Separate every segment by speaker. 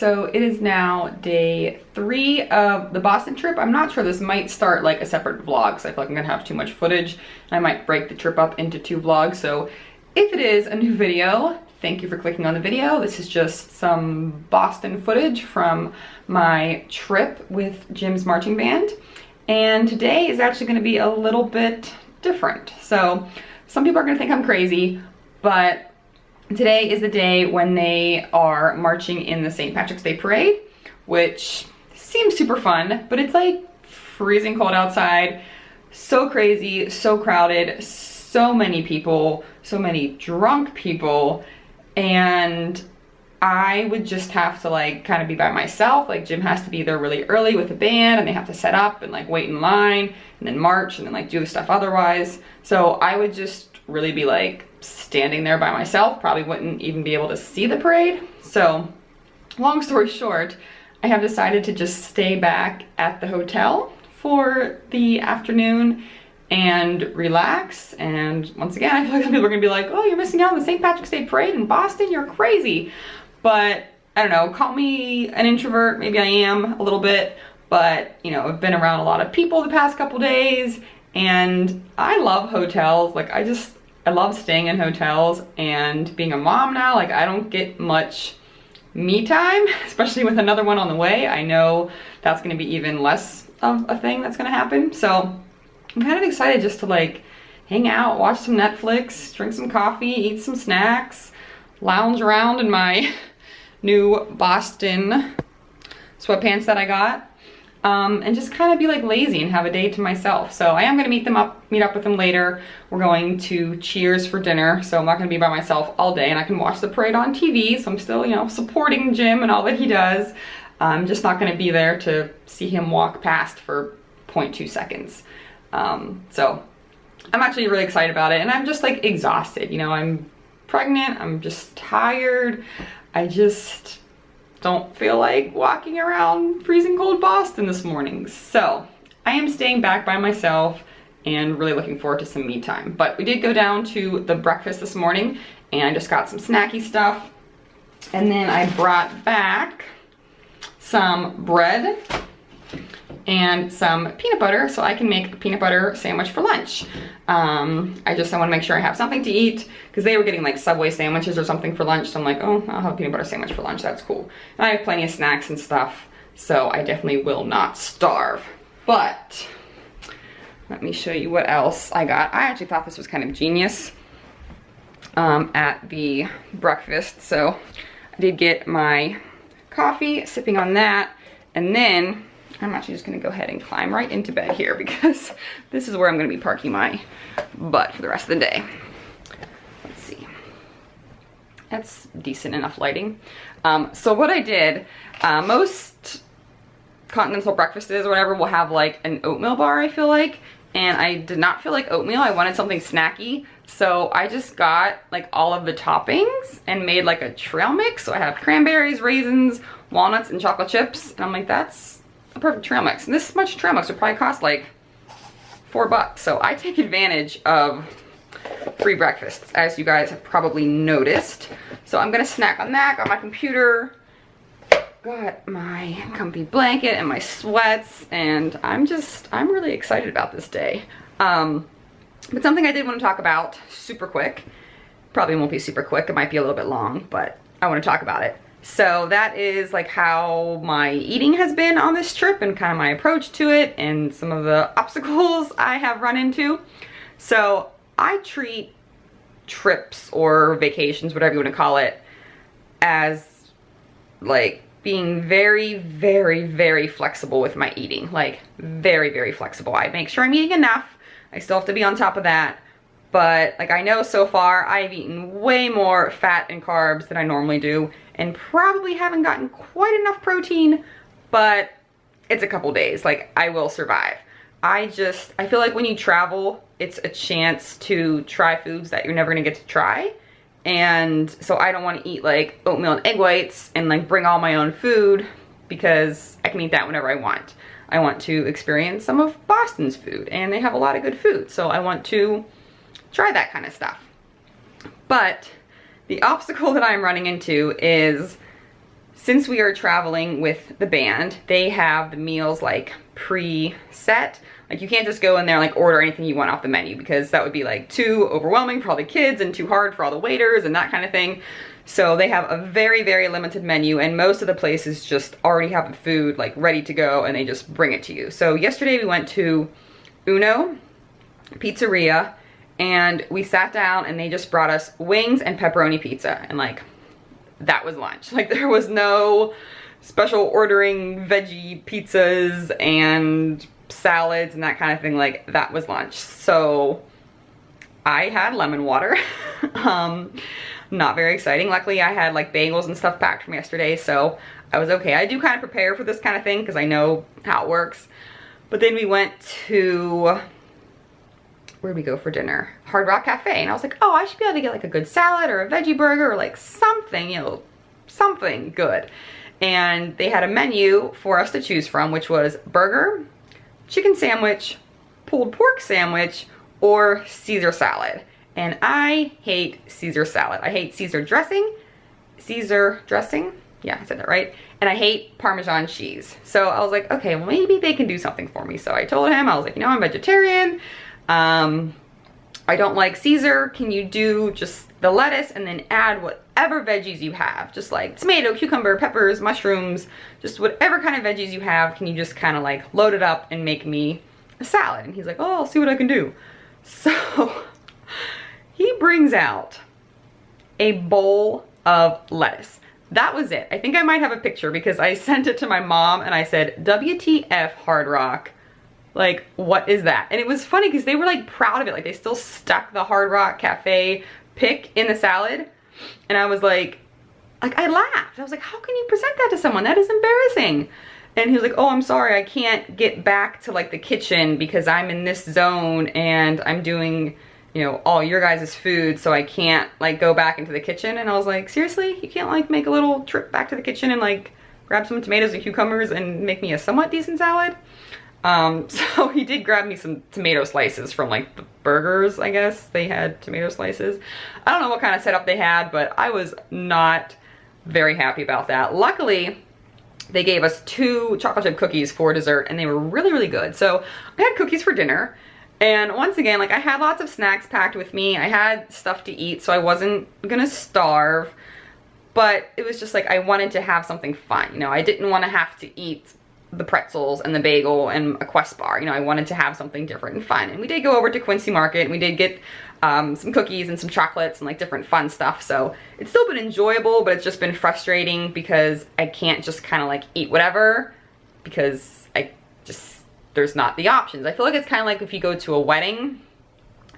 Speaker 1: So it is now day 3 of the Boston trip. I'm not sure, this might start like a separate vlog because I feel like I'm gonna have too much footage. I might break the trip up into 2 vlogs. So if it is a new video, thank you for clicking on the video. This is just some Boston footage from my trip with Jim's marching band. And today is actually gonna be a little bit different. So some people are gonna think I'm crazy, but today is the day when they are marching in the St. Patrick's Day Parade, which seems super fun, but it's like freezing cold outside, so crazy, so crowded, so many people, so many drunk people, and I would just have to like kind of be by myself. Like Jim has to be there really early with the band and they have to set up and like wait in line and then march and then like do the stuff otherwise. So I would just really be like standing there by myself, probably wouldn't even be able to see the parade. So long story short, I have decided to just stay back at the hotel for the afternoon and relax. And once again, I feel like some people are gonna be like, oh, you're missing out on the St. Patrick's Day Parade in Boston, you're crazy. But I don't know, call me an introvert, maybe I am a little bit, but you know, I've been around a lot of people the past couple days and I love hotels. Like I love staying in hotels, and being a mom now, like I don't get much me time, especially with another one on the way. I know that's gonna be even less of a thing that's gonna happen. So I'm kind of excited just to like hang out, watch some Netflix, drink some coffee, eat some snacks, lounge around in my new Boston sweatpants that I got. And just kind of be like lazy and have a day to myself. So I am gonna meet up with them later. We're going to Cheers for dinner, so I'm not gonna be by myself all day, and I can watch the parade on TV, so I'm still, you know, supporting Jim and all that he does. I'm just not gonna be there to see him walk past for 0.2 seconds. So I'm actually really excited about it, and I'm just like exhausted. You know, I'm pregnant, I'm just tired. I just don't feel like walking around freezing cold Boston this morning. So I am staying back by myself and really looking forward to some me time. But we did go down to the breakfast this morning and I just got some snacky stuff. And then I brought back some bread and some peanut butter so I can make a peanut butter sandwich for lunch. I want to make sure I have something to eat because they were getting like Subway sandwiches or something for lunch. So I'm like, oh, I'll have a peanut butter sandwich for lunch. That's cool. And I have plenty of snacks and stuff, so I definitely will not starve. But let me show you what else I got. I actually thought this was kind of genius at the breakfast. So I did get my coffee, sipping on that, and then I'm actually just gonna go ahead and climb right into bed here because this is where I'm gonna be parking my butt for the rest of the day. Let's see. That's decent enough lighting. So what I did, most continental breakfasts or whatever will have like an oatmeal bar, I feel like, and I did not feel like oatmeal. I wanted something snacky. So I just got like all of the toppings and made like a trail mix. So I have cranberries, raisins, walnuts, and chocolate chips. And I'm like, that's a perfect trail mix. And this much trail mix would probably cost like $4. So I take advantage of free breakfasts, as you guys have probably noticed. So I'm gonna snack on that, got my computer, got my comfy blanket and my sweats, and I'm really excited about this day. But something I did want to talk about super quick, probably won't be super quick, it might be a little bit long, but I want to talk about it. So that is like how my eating has been on this trip and kind of my approach to it and some of the obstacles I have run into. So I treat trips or vacations, whatever you want to call it, as like being very, very, very flexible with my eating. Like very, very flexible. I make sure I'm eating enough. I still have to be on top of that. But like I know so far I've eaten way more fat and carbs than I normally do and probably haven't gotten quite enough protein, but it's a couple days. Like I will survive. I feel like when you travel, it's a chance to try foods that you're never gonna get to try. And so I don't want to eat like oatmeal and egg whites and like bring all my own food because I can eat that whenever I want. I want to experience some of Boston's food and they have a lot of good food. So I want to try that kind of stuff. But the obstacle that I'm running into is since we are traveling with the band, they have the meals like pre-set. Like you can't just go in there and like order anything you want off the menu, because that would be like too overwhelming for all the kids and too hard for all the waiters and that kind of thing. So they have a very, very limited menu, and most of the places just already have the food like ready to go and they just bring it to you. So yesterday we went to Uno Pizzeria and we sat down and they just brought us wings and pepperoni pizza, and like that was lunch. Like there was no special ordering veggie pizzas and salads and that kind of thing. Like that was lunch. So I had lemon water. Not very exciting. Luckily I had like bagels and stuff packed from yesterday, so I was okay. I do kind of prepare for this kind of thing because I know how it works. But then we went to, where'd we go for dinner? Hard Rock Cafe. And I was like, oh, I should be able to get like a good salad or a veggie burger or like something, you know, something good. And they had a menu for us to choose from, which was burger, chicken sandwich, pulled pork sandwich, or Caesar salad. And I hate Caesar salad. I hate Caesar dressing. Yeah, I said that right. And I hate Parmesan cheese. So I was like, okay, well maybe they can do something for me. So I told him, I was like, you know, I'm vegetarian. I don't like Caesar. Can you do just the lettuce and then add whatever veggies you have? Just like tomato, cucumber, peppers, mushrooms, just whatever kind of veggies you have. Can you just kind of like load it up and make me a salad? And he's like, oh, I'll see what I can do. So he brings out a bowl of lettuce. That was it. I think I might have a picture because I sent it to my mom and I said, WTF Hard Rock. Like, what is that? And it was funny because they were like proud of it. Like they still stuck the Hard Rock Cafe pic in the salad. And I was like I laughed. I was like, how can you present that to someone? That is embarrassing. And he was like, oh, I'm sorry. I can't get back to like the kitchen because I'm in this zone and I'm doing, you know, all your guys' food, so I can't like go back into the kitchen. And I was like, seriously? You can't like make a little trip back to the kitchen and like grab some tomatoes and cucumbers and make me a somewhat decent salad? So he did grab me some tomato slices from like the burgers, I guess. They had tomato slices. I don't know what kind of setup they had, but I was not very happy about that. Luckily, they gave us 2 chocolate chip cookies for dessert and they were really, really good. So I had cookies for dinner. And once again, like I had lots of snacks packed with me. I had stuff to eat, so I wasn't gonna starve. But it was just like I wanted to have something fun. You know, I didn't want to have to eat the pretzels and the bagel and a Quest bar. You know, I wanted to have something different and fun. And we did go over to Quincy Market and we did get some cookies and some chocolates and like different fun stuff. So it's still been enjoyable, but it's just been frustrating because I can't just kind of like eat whatever because there's not the options. I feel like it's kind of like if you go to a wedding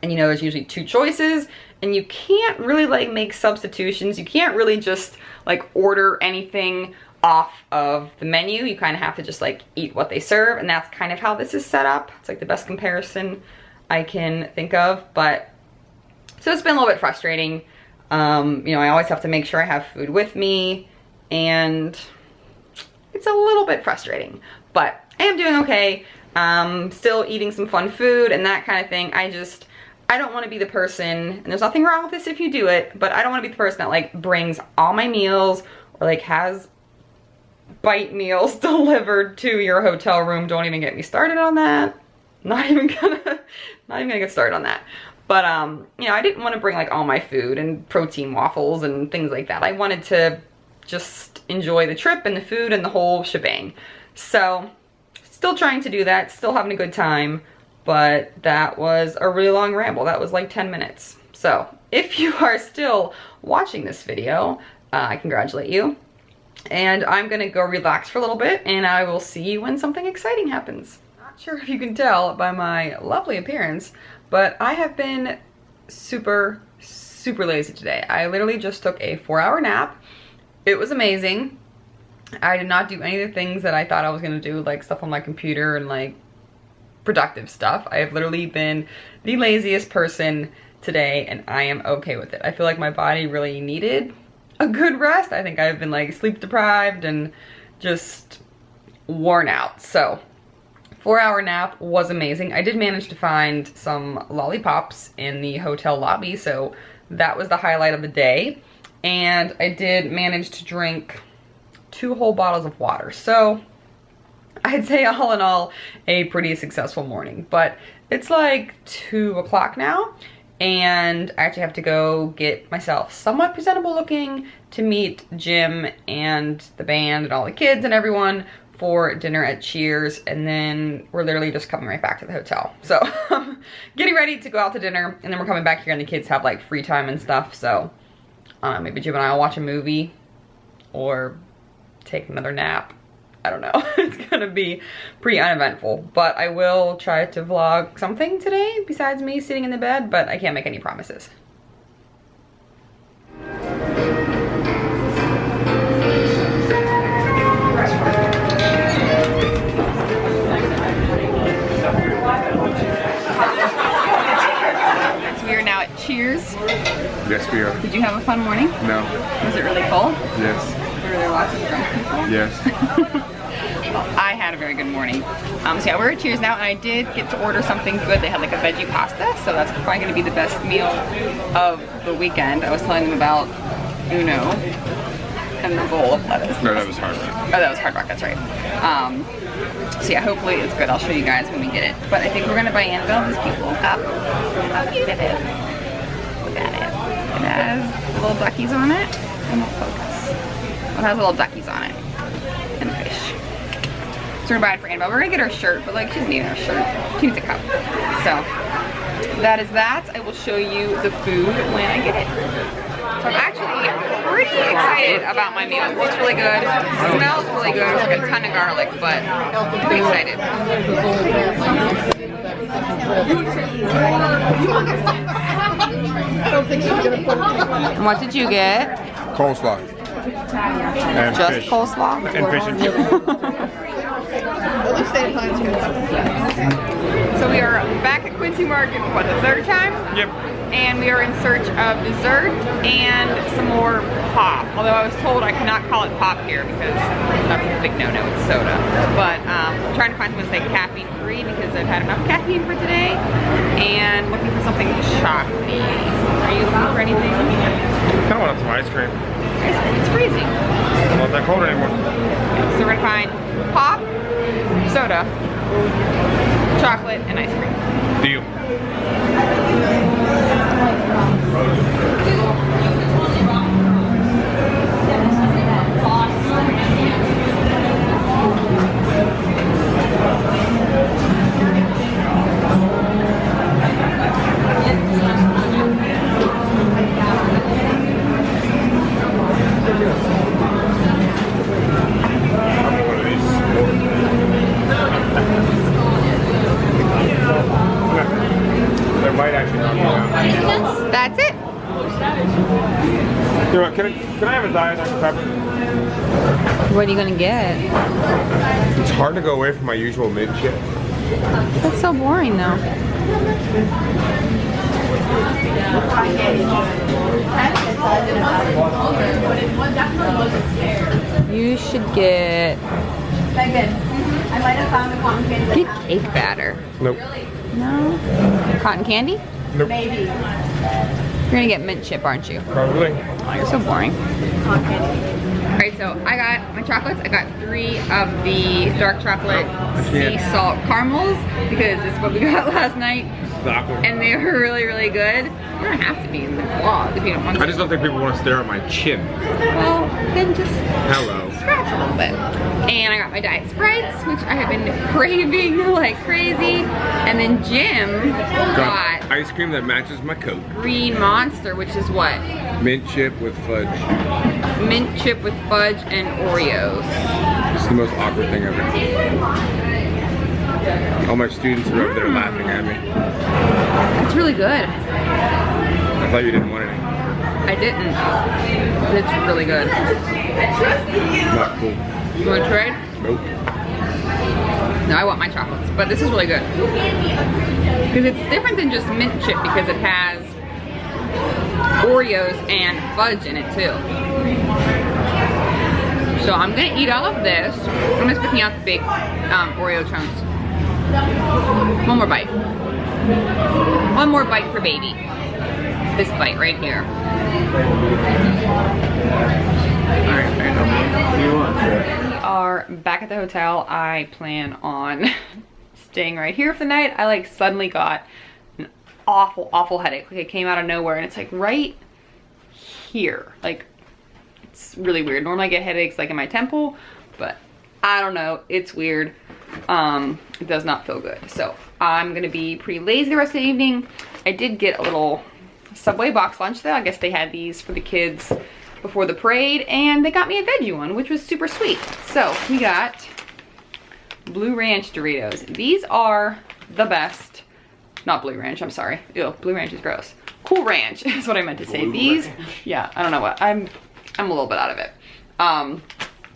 Speaker 1: and you know there's usually 2 choices and you can't really like make substitutions. You can't really just like order anything off of the menu. You kind of have to just like eat what they serve, and that's kind of how this is set up. It's like the best comparison I can think of, but so it's been a little bit frustrating. You know, I always have to make sure I have food with me and it's a little bit frustrating, but I am doing okay. Still eating some fun food and that kind of thing. I don't want to be the person, and there's nothing wrong with this if you do it, but I don't want to be the person that like brings all my meals or like has bite meals delivered to your hotel room. Don't even get me started on that. Not even gonna get started on that. But you know, I didn't want to bring like all my food and protein waffles and things like that. I wanted to just enjoy the trip and the food and the whole shebang. So still trying to do that, still having a good time, but that was a really long ramble. That was like 10 minutes. So if you are still watching this video, I congratulate you. And I'm gonna go relax for a little bit and I will see you when something exciting happens. Not sure if you can tell by my lovely appearance, but I have been super lazy today. I literally just took a 4-hour nap. It was amazing. I did not do any of the things that I thought I was gonna do, like stuff on my computer and like productive stuff. I have literally been the laziest person today and I am okay with it. I feel like my body really needed a good rest. I think I've been like sleep deprived and just worn out. So 4-hour nap was amazing. I did manage to find some lollipops in the hotel lobby, so that was the highlight of the day. And I did manage to drink 2 whole bottles of water. So I'd say all in all, a pretty successful morning. But it's like 2 o'clock now, and I actually have to go get myself somewhat presentable looking to meet Jim and the band and all the kids and everyone for dinner at Cheers, and then we're literally just coming right back to the hotel. So getting ready to go out to dinner, and then we're coming back here and the kids have like free time and stuff. So maybe Jim and I will watch a movie or take another nap. I don't know. It's gonna be pretty uneventful, but I will try to vlog something today besides me sitting in the bed, but I can't make any promises. So we are now at Cheers.
Speaker 2: Yes, we are.
Speaker 1: Did you have a fun morning?
Speaker 2: No.
Speaker 1: Was it really cold?
Speaker 2: Yes.
Speaker 1: Were there lots of drunk people?
Speaker 2: Yes.
Speaker 1: Well, I had a very good morning. So yeah, we're at Cheers now, and I did get to order something good. They had like a veggie pasta, so that's probably gonna be the best meal of the weekend. I was telling them about Uno and the bowl of lettuce.
Speaker 2: No, that was Hard Rock.
Speaker 1: Oh, that was Hard Rock, that's right. So yeah, hopefully it's good. I'll show you guys when we get it. But I think we're gonna buy Annabelle this cute little cup. How cute it is. Look at it. It has little duckies on it. It won't focus. It has little duckies on it. And a fish. So we're gonna buy it for Annabelle. We're gonna get her a shirt, but like she doesn't need her shirt. She needs a cup. So that is that. I will show you the food when I get it. So I'm actually pretty excited about my meal. It looks really good. It smells really good. There's like a ton of garlic, but I'm pretty excited. And what did you get?
Speaker 2: Coleslaw. And
Speaker 1: Just
Speaker 2: fish.
Speaker 1: coleslaw?
Speaker 2: And fish and chips.
Speaker 1: So we are back at Quincy Market for what, the 3rd time?
Speaker 2: Yep.
Speaker 1: And we are in search of dessert and some more pop. Although I was told I cannot call it pop here because that's a big no-no, it's soda. But I'm trying to find something that's like caffeine free because I've had enough caffeine for today. And looking for something chocolatey. Are you looking for anything?
Speaker 2: I want some ice cream.
Speaker 1: Ice cream, it's freezing.
Speaker 2: I'm not that cold anymore.
Speaker 1: So we're gonna find pop, soda, chocolate, and ice cream.
Speaker 2: Deal. There might actually not be that.
Speaker 1: That's it.
Speaker 2: You know what, can I have a Diet Dr. Pepper?
Speaker 1: What are you gonna get?
Speaker 2: It's hard to go away from my usual mint chip.
Speaker 1: That's so boring though. You should get
Speaker 3: I might have found a cotton candy.
Speaker 1: get cake batter.
Speaker 2: Nope.
Speaker 1: No? Cotton candy?
Speaker 2: Nope.
Speaker 3: Maybe.
Speaker 1: You're gonna get mint chip, aren't you?
Speaker 2: Probably.
Speaker 1: Oh, you're so boring.
Speaker 3: Cotton candy.
Speaker 1: Alright, so I got my chocolates. I got 3 of the dark chocolate sea salt caramels because this is what we got last night.
Speaker 2: Stop them.
Speaker 1: And they were really, really good. You don't have to be in the vlog if you don't want to.
Speaker 2: I just don't think people want to stare at my chin.
Speaker 1: Well, then just
Speaker 2: Hello.
Speaker 1: scratch a little bit. And I got my Diet Sprites, which I have been craving like crazy. And then Jim got
Speaker 2: ice cream that matches my coat.
Speaker 1: Green Monster, which is what?
Speaker 2: Mint chip with fudge.
Speaker 1: Mint chip with fudge and Oreos.
Speaker 2: It's the most awkward thing ever. All my students are over there laughing at me.
Speaker 1: It's really good.
Speaker 2: I thought you didn't want any.
Speaker 1: I didn't. But it's really good.
Speaker 2: Not cool.
Speaker 1: You want to trade?
Speaker 2: Nope.
Speaker 1: No, I want my chocolates, but this is really good. Because it's different than just mint chip because it has Oreos and fudge in it too. So I'm gonna eat all of this. I'm just picking out the big Oreo chunks. One more bite. One more bite for baby. This bite right here.
Speaker 2: Alright, what do you want?
Speaker 1: We are back at the hotel. I plan on staying right here for the night. I like suddenly got an awful headache. Like it came out of nowhere and it's like right here. Like it's really weird. Normally I get headaches like in my temple, but I don't know. It's weird. It does not feel good. So I'm gonna be pretty lazy the rest of the evening. I did get a little Subway box lunch though. I guess they had these for the kids before the parade, and they got me a veggie one, which was super sweet. So we got Blue Ranch Doritos. These are the best. Not Blue Ranch, I'm sorry. Ew, Blue Ranch is gross. Cool Ranch is what I meant to say. These, yeah, I don't know what, I'm a little bit out of it.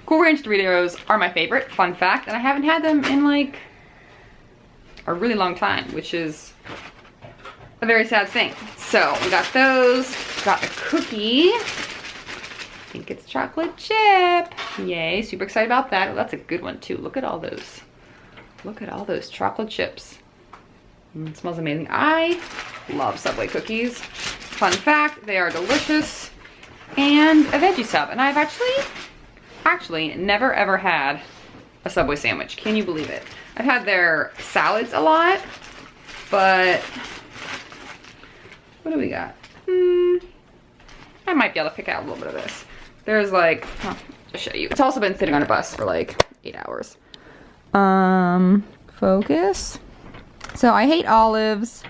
Speaker 1: Cool Ranch Doritos are my favorite, fun fact, and I haven't had them in like a really long time, which is a very sad thing. So we got those, got a cookie. I think it's chocolate chip. Yay, super excited about that. Oh, that's a good one too. Look at all those. Look at all those chocolate chips. It smells amazing. I love Subway cookies. Fun fact, they are delicious. And a veggie sub. And I've actually never ever had a Subway sandwich. Can you believe it? I've had their salads a lot, but what do we got? I might be able to pick out a little bit of this. There's like, oh, I'll show you. It's also been sitting on a bus for like 8 hours. Focus. So I hate olives.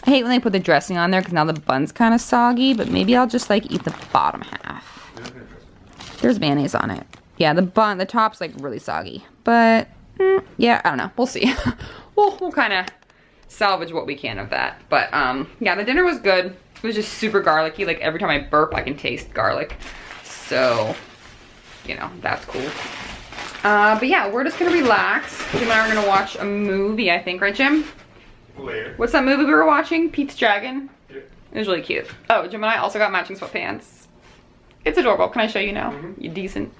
Speaker 1: I hate when they put the dressing on there because now the bun's kind of soggy, but maybe I'll just like eat the bottom half. There's mayonnaise on it. Yeah, the top's like really soggy, but yeah, I don't know. We'll see. we'll kind of salvage what we can of that. But yeah, the dinner was good. It was just super garlicky. Like every time I burp, I can taste garlic. So, you know, that's cool. But yeah, we're just gonna relax. Jim and I are gonna watch a movie, I think, right, Jim?
Speaker 2: Later.
Speaker 1: What's that movie we were watching? Pete's Dragon?
Speaker 2: Yeah.
Speaker 1: It was really cute. Oh, Jim and I also got matching sweatpants. It's adorable. Can I show you now? You decent.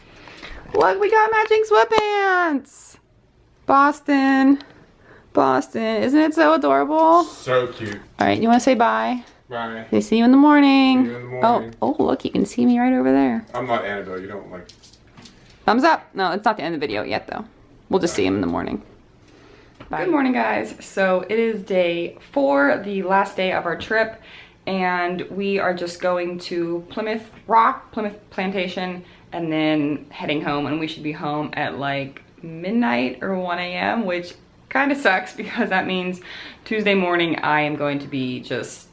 Speaker 1: Look, we got matching sweatpants. Boston. Isn't it so adorable?
Speaker 2: So cute.
Speaker 1: All right, you want to say bye?
Speaker 2: Bye.
Speaker 1: They see you in the morning.
Speaker 2: See you in the morning.
Speaker 1: Oh, look, you can see me right over there.
Speaker 2: I'm not Annabelle, you don't like...
Speaker 1: Thumbs up. No, it's not the end of the video yet, though. We'll just see him in the morning. Bye. Good morning, guys. So it is day 4, the last day of our trip, and we are just going to Plymouth Rock, Plymouth Plantation, and then heading home, and we should be home at like midnight or 1 a.m., which kind of sucks because that means Tuesday morning I am going to be just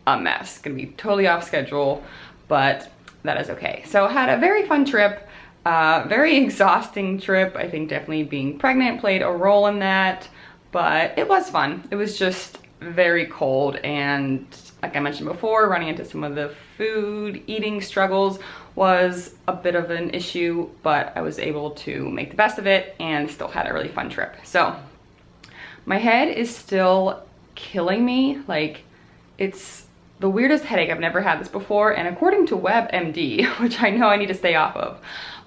Speaker 1: a mess. Gonna be totally off schedule, but that is okay. So I had a very fun trip, very exhausting trip. I think definitely being pregnant played a role in that, but it was fun. It was just very cold, and like I mentioned before, running into some of the food eating struggles was a bit of an issue, but I was able to make the best of it and still had a really fun trip. So my head is still killing me. Like, it's the weirdest headache. I've never had this before, and according to WebMD, which I know I need to stay off of,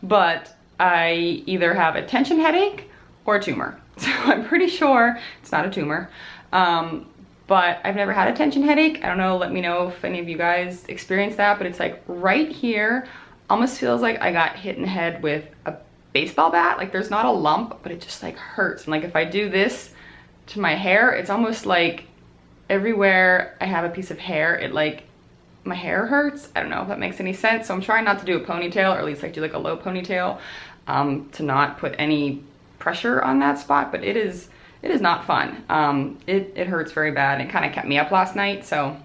Speaker 1: but I either have a tension headache or a tumor. So I'm pretty sure it's not a tumor. But I've never had a tension headache. I don't know, let me know if any of you guys experienced that, but it's like right here, almost feels like I got hit in the head with a baseball bat. Like there's not a lump, but it just like hurts. And like if I do this to my hair, it's almost like everywhere I have a piece of hair, it like, my hair hurts. I don't know if that makes any sense. So I'm trying not to do a ponytail, or at least like do like a low ponytail, to not put any pressure on that spot, but it is not fun. It hurts very bad. It kind of kept me up last night, so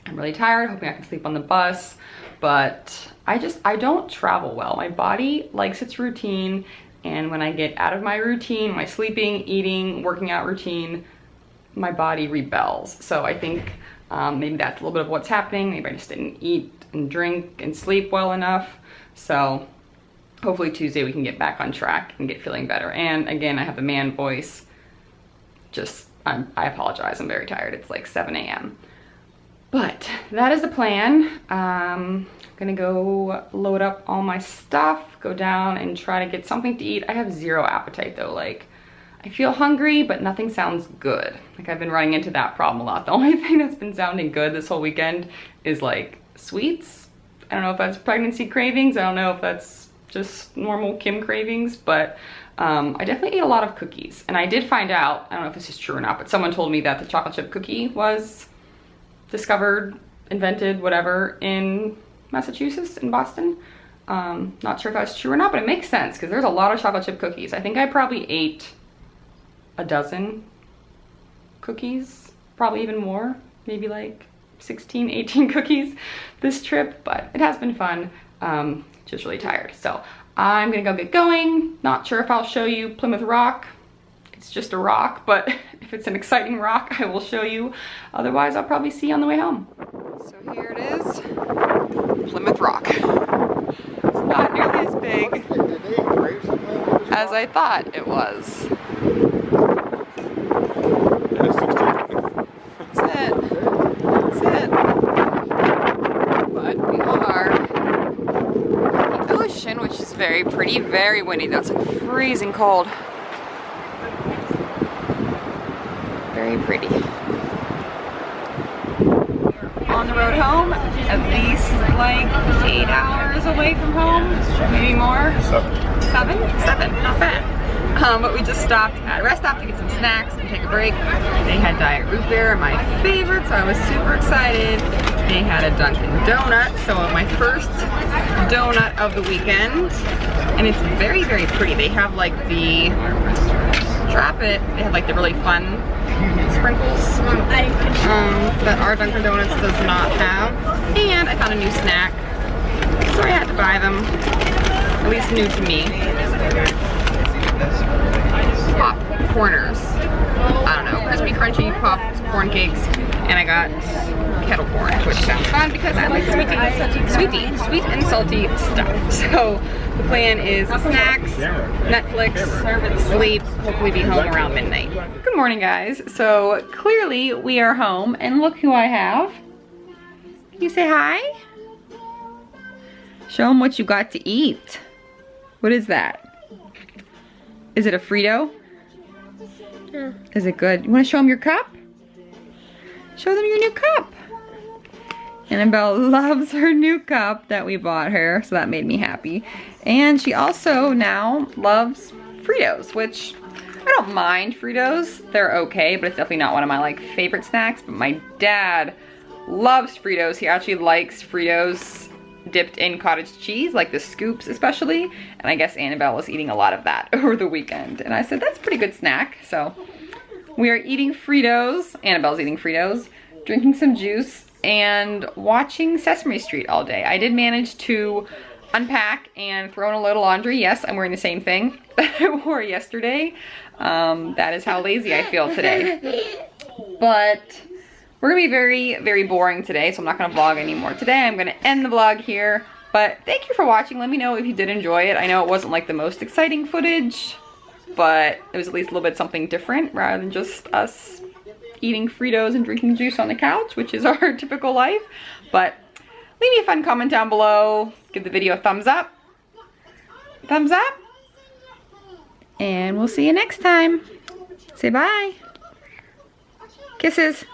Speaker 1: I'm really tired, hoping I can sleep on the bus, but I don't travel well. My body likes its routine, and when I get out of my routine, my sleeping, eating, working out routine, my body rebels. So I think maybe that's a little bit of what's happening. Maybe I just didn't eat and drink and sleep well enough. So hopefully Tuesday we can get back on track and get feeling better. And again, I have the man voice. I apologize, I'm very tired. It's like 7 a.m. But that is the plan. I'm gonna go load up all my stuff, go down and try to get something to eat. I have zero appetite though. Like, I feel hungry, but nothing sounds good. Like, I've been running into that problem a lot. The only thing that's been sounding good this whole weekend is like sweets. I don't know if that's pregnancy cravings. I don't know if that's just normal Kim cravings, but I definitely ate a lot of cookies. And I did find out, I don't know if this is true or not, but someone told me that the chocolate chip cookie was discovered, invented, whatever, in Massachusetts, in Boston. Not sure if that's true or not, but it makes sense because there's a lot of chocolate chip cookies. I think I probably ate a dozen cookies, probably even more, maybe like 16, 18 cookies this trip, but it has been fun. Just really tired. So I'm gonna go get going. Not sure if I'll show you Plymouth Rock. It's just a rock, but if it's an exciting rock, I will show you. Otherwise, I'll probably see you on the way home. So here it is, Plymouth Rock. It's not nearly as big as I thought it was. That's it. That's it. But we are at the ocean, which is very pretty, very windy though. It's like freezing cold. Very pretty. On the road home, at least like 8 hours away from home, maybe more. 7, not bad. But we just stopped at a rest stop to get some snacks and take a break. They had Diet Root Beer, my favorite, so I was super excited. They had a Dunkin' Donut, so my first donut of the weekend. And it's very, very pretty. They have like the, drop it, they have like the really fun sprinkles that our Dunkin' Donuts does not have. And I found a new snack, so I had to buy them, at least new to me. Popcorners. I don't know, crispy, crunchy popped corn cakes, and I got kettle corn, which sounds fun because I like sweet and salty stuff. So the plan is snacks, Netflix, sleep, hopefully be home around midnight. Good morning, guys. So clearly we are home, and look who I have. Can you say hi? Show them what you got to eat. What is that? Is it a Frito?
Speaker 4: Yeah.
Speaker 1: Is it good? You want to show them your cup? Show them your new cup. Annabelle loves her new cup that we bought her, so that made me happy. And she also now loves Fritos, which I don't mind Fritos. They're okay, but it's definitely not one of my like favorite snacks. But my dad loves Fritos. He actually likes Fritos dipped in cottage cheese, like the scoops especially. And I guess Annabelle was eating a lot of that over the weekend. And I said, that's a pretty good snack. So we are eating Fritos. Annabelle's eating Fritos, drinking some juice, and watching Sesame Street all day. I did manage to unpack and throw in a load of laundry. Yes, I'm wearing the same thing that I wore yesterday. That is how lazy I feel today. But we're gonna be very, very boring today, so I'm not gonna vlog anymore today. I'm gonna end the vlog here, but thank you for watching. Let me know if you did enjoy it. I know it wasn't like the most exciting footage, but it was at least a little bit something different rather than just us eating Fritos and drinking juice on the couch, which is our typical life. But leave me a fun comment down below. Give the video a thumbs up. Thumbs up. And we'll see you next time. Say bye. Kisses.